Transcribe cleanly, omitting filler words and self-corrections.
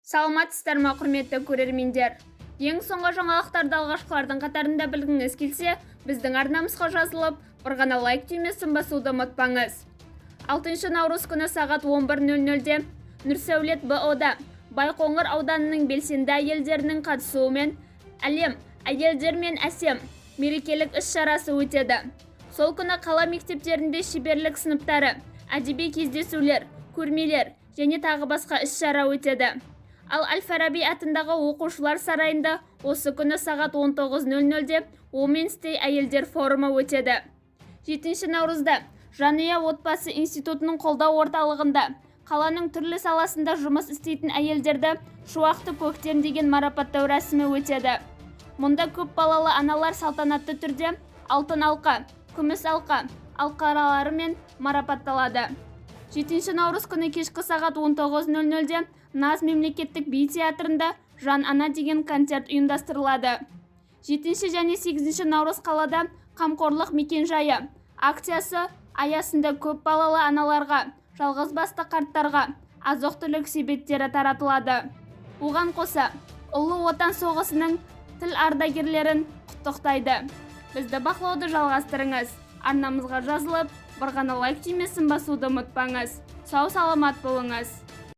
Саламатсыздар ма, құрметті көрермендер. Ең соңғы жаңалықтарды алғашқылардың қатарында білгіңіз келсе, біздің арнамызға жазылып, бір ғана лайк түймесін басуды ұмытпаңыз. 6 наурыз күні сағат 11:00-де Нұрсәулет БО-да Байқоңыр ауданының белсенді әйелдерінің қатысуымен әлем әйелдер мен әсем мерекелік іс-шарасы өтеді. Сол күні қала мектептерінде шеберлік сыныптары, әдеби кездесулер, көрмелер және тағы басқа іс-шара өтеді. Ал Әл-Фараби атындағы оқушылар сарайында осы күні сағат 19:00-де Women's Day әйелдер форумы өтеді. 7 наурызда Жанұя отбасы институтының қолдау орталығында қаланың түрлі саласында жұмыс істейтін әйелдерді шуақты көктем деген марапаттау рәсімі өтеді. Мұнда көп балалы аналар салтанатты түрде алтын алқа, күміс алқа, алқараларымен марапатталады. 7 наурыз күні кешкі сағат 19:00-де Наз мемлекеттік би театрында Жан ана деген концерт ұйымдастырылады. 7 және 8 наурыз қалада қамқорлық мекенжайы акциясы аясында көп балалы аналарға, жалғыз басты қарттарға азық-түлік себеттері таратылады. Оған қоса, Ұлы Отан соғысының тыл ардагерлерін құттықтайды. Бізді бақылауды жалғастырыңыз. Арнамызға жазылып, бір ғана лайк түймесін басуды ұмытпаңыз. Сау саламат болыңыз.